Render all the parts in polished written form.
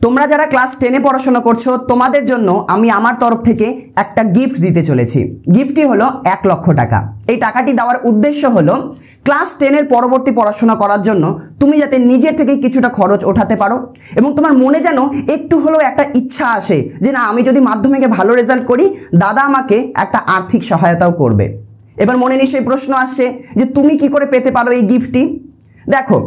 তোমরা যারা ক্লাস 10-এ পড়াশোনা করছো তোমাদের জন্য আমি আমার তরফ থেকে একটা গিফট দিতে চলেছি। গিফটটি হলো 1 লক্ষ টাকা। এই টাকাটি দেওয়ার উদ্দেশ্য হলো ক্লাস 10-এর পরবর্তী পড়াশোনা করার জন্য তুমি যাতে নিজের থেকে কিছুটা খরচ ওঠাতে পারো এবং তোমার মনে যেন একটু হলেও একটা ইচ্ছা আসে যে না, আমি যদি মাধ্যমিকে ভালো রেজাল্ট করি দাদা আমাকে একটা আর্থিক সহায়তাও করবে। এবার মনে নিশ্চয়ই প্রশ্ন আসছে যে তুমি কি করে পেতে পারো এই গিফটটি। দেখো,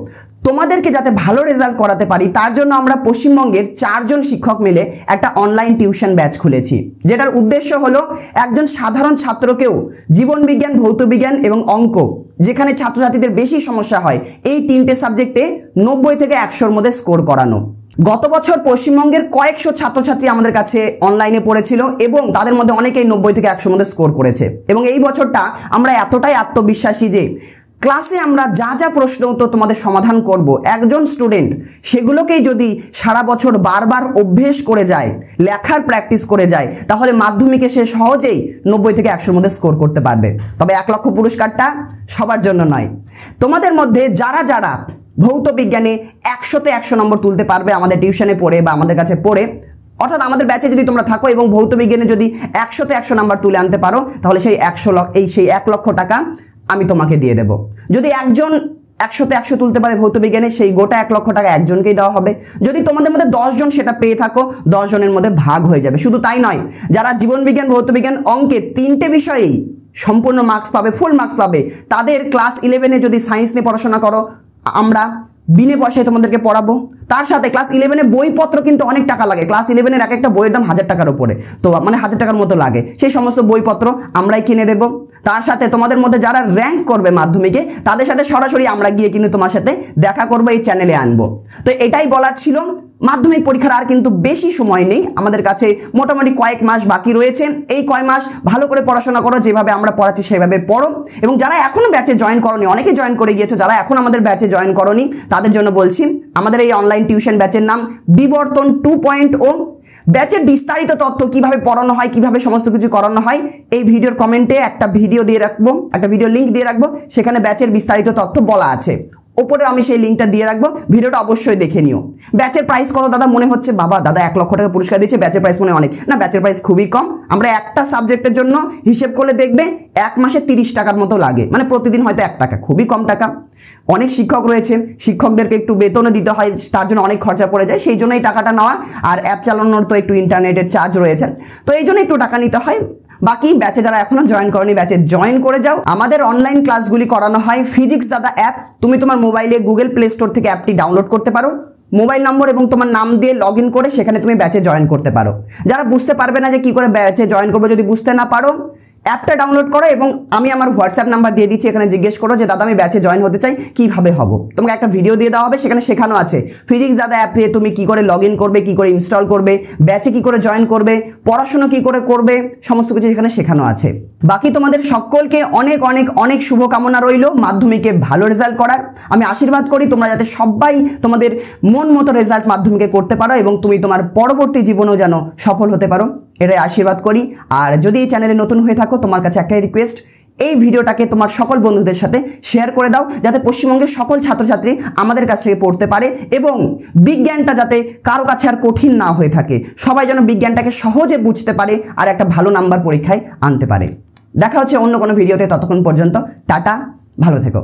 তোমাদেরকে যাতে ভালো রেজাল্ট করাতে পারি তার জন্য আমরা পশ্চিমবঙ্গের 4 জন শিক্ষক মিলে একটা অনলাইন টিউশন ব্যাচ খুলেছি, যেটার উদ্দেশ্য হলো একজন সাধারণ ছাত্রকেও জীবন বিজ্ঞান, ভৌত বিজ্ঞান এবং অঙ্ক, যেখানে ছাত্রছাত্রীদের বেশি সমস্যা হয়, এই 3টে সাবজেক্টে 90 থেকে 100-র মধ্যে স্কোর করানো। গত বছর পশ্চিমবঙ্গের কয়েকশো ছাত্রছাত্রী আমাদের কাছে অনলাইনে পড়েছিল এবং তাদের মধ্যে অনেকেই 90 থেকে 100-র মধ্যে স্কোর করেছে। এবং এই বছরটা আমরা এতটাই আত্মবিশ্বাসী যে ক্লাসে আমরা যা যা প্রশ্ন উত্তর তোমাদের সমাধান করব, একজন স্টুডেন্ট সেগুলোকেই যদি সারা বছর বারবার অভ্যেস করে যায়, লেখার প্র্যাকটিস করে যায়, তাহলে মাধ্যমিকে সে সহজেই 90 থেকে 100-র মধ্যে স্কোর করতে পারবে। তবে 1 লক্ষ পুরস্কারটা সবার জন্য নয়। তোমাদের মধ্যে যারা যারা ভৌত বিজ্ঞানে 100-তে 100 নম্বর তুলতে পারবে আমাদের টিউশনে পড়ে বা আমাদের কাছে পড়ে, অর্থাৎ আমাদের ব্যাচে যদি তোমরা থাকো এবং ভৌত বিজ্ঞানে যদি 100-তে 100 নাম্বার তুলে আনতে পারো, তাহলে সেই 1 লক্ষ টাকা আমি তোমাকে দিয়ে দেব। যদি একজন 100-তে 100 তুলতে পারে ভৌত বিজ্ঞানে, সেই গোটা 1 লক্ষ টাকা একজনকেই দেওয়া হবে। যদি তোমাদের মধ্যে 10 জন সেটা পেয়ে থাকো, 10 জনের মধ্যে ভাগ হয়ে যাবে। শুধু তাই নয়, যারা জীবন বিজ্ঞান, ভৌত বিজ্ঞান, অঙ্কে 3টে বিষয়েই সম্পূর্ণ মার্কস পাবে, ফুল মার্কস পাবে, তাদের ক্লাস 11-এ যদি সায়েন্স নিয়ে পড়াশোনা করো, আমরা বিনে পয়সায় তোমাদেরকে পড়াবো। তার সাথে ক্লাস 11-এ বইপত্র কিন্তু অনেক টাকা লাগে। ক্লাস 11-এর এক একটা বইয়ের দাম 1000 টাকার উপরে, তো মানে 1000 টাকার মতো লাগে। সেই সমস্ত বইপত্র আমরাই কিনে দেব। তার সাথে তোমাদের মধ্যে যারা র্যাঙ্ক করবে মাধ্যমিকে, তাদের সাথে সরাসরি আমরা গিয়ে কিন্তু তোমার সাথে দেখা করবো, এই চ্যানেলে আনবো। তো এটাই বলার ছিল। মাধ্যমিক পরীক্ষার আর কিন্তু বেশি সময় নেই, আমাদের কাছে মোটামুটি কয়েক মাস বাকি রয়েছে। এই কয়েক মাস ভালো করে পড়াশোনা করো, যেভাবে আমরা পড়াচ্ছি সেভাবে পড়ো। এবং যারা এখনও ব্যাচে জয়েন করোনি, অনেকে জয়েন করে গিয়েছো, যারা এখন আমাদের ব্যাচে জয়েন করোনি তাদের জন্য বলছি, আমাদের এই অনলাইন টিউশন ব্যাচের নাম বিবর্তন 2.0। ব্যাচের বিস্তারিত তথ্য, কিভাবে পড়ানো হয়, কিভাবে সমস্ত কিছু করানো হয়, এই ভিডিওর কমেন্টে একটা ভিডিও দিয়ে রাখবো, একটা ভিডিও লিঙ্ক দিয়ে রাখবো, সেখানে ব্যাচের বিস্তারিত তথ্য বলা আছে। ওপরে আমি সেই লিঙ্কটা দিয়ে রাখবো, ভিডিওটা অবশ্যই দেখে নিও। ব্যাচের প্রাইস কত দাদা? মনে হচ্ছে বাবা দাদা 1 লক্ষ টাকা পুরস্কার দিচ্ছে, ব্যাচের প্রাইস মনে অনেক। না, ব্যাচের প্রাইস খুবই কম। আমরা একটা সাবজেক্টের জন্য হিসেব করলে দেখবে 1 মাসে 30 টাকার মতো লাগে, মানে প্রতিদিন হয়তো 1 টাকা, খুবই কম টাকা। অনেক শিক্ষক রয়েছেন, শিক্ষকদেরকে একটু বেতনও দিতে হয়, তার জন্য অনেক খরচা পড়ে যায়, সেই জন্য এই টাকাটা নেওয়া। আর অ্যাপ চালানোর তো একটু ইন্টারনেটের চার্জ রয়েছে, তো এই জন্য একটু টাকা নিতে হয়। বাকি ব্যাচে যারা এখনো জয়েন করনি, ব্যাচে জয়েন করে যাও। আমাদের অনলাইন ক্লাসগুলি করানো হয় ফিজিক্স দাদা অ্যাপ। তুমি তোমার মোবাইলে গুগল প্লে স্টোর থেকে অ্যাপটি ডাউনলোড করতে পারো, মোবাইল নম্বর এবং তোমার নাম দিয়ে লগ ইন করে সেখানে তুমি ব্যাচে জয়েন করতে পারো। যারা বুঝতে পারবে না যে কি করে ব্যাচে জয়েন করবে, যদি বুঝতে না পারো, অ্যাপটা ডাউনলোড করো এবং আমি আমার হোয়াটসঅ্যাপ নাম্বার দিয়ে দিচ্ছি, এখানে জিজ্ঞেস করো যে দাদা আমি ব্যাচে জয়েন হতে চাই, কিভাবে হব। তোমাকে একটা ভিডিও দিয়ে দেওয়া হবে, সেখানে শেখানো আছে ফিজিক্স দাদা অ্যাপে তুমি কি করে লগ ইন করবে, কি করে ইনস্টল করবে, ব্যাচে কি করে জয়েন করবে, পড়াশোনা কি করে করবে, সমস্ত কিছু এখানে শেখানো আছে। বাকি তোমাদের সকলকে অনেক অনেক অনেক শুভকামনা রইল মাধ্যমিকে ভালো রেজাল্ট করার। আমি আশীর্বাদ করি তোমরা যাতে সবাই তোমাদের মন মতো রেজাল্ট মাধ্যমিকে করতে পারো এবং তুমি তোমার পরবর্তী জীবনেও যেন সফল হতে পারো, এটাই আশীর্বাদ করি। আর যদি এই চ্যানেলে নতুন হয়ে থাকো, তোমার কাছে একটাই রিকোয়েস্ট, এই ভিডিওটাকে তোমার সকল বন্ধুদের সাথে শেয়ার করে দাও, যাতে পশ্চিমবঙ্গের সকল ছাত্রছাত্রী আমাদের কাছ থেকে পড়তে পারে এবং বিজ্ঞানটা যাতে কারো কাছে আর কঠিন না হয়ে থাকে, সবাই যেন বিজ্ঞানটাকে সহজে বুঝতে পারে আর একটা ভালো নাম্বার পরীক্ষায় আনতে পারে। দেখা হচ্ছে অন্য কোনো ভিডিওতে, ততক্ষণ পর্যন্ত টাটা, ভালো থেকো।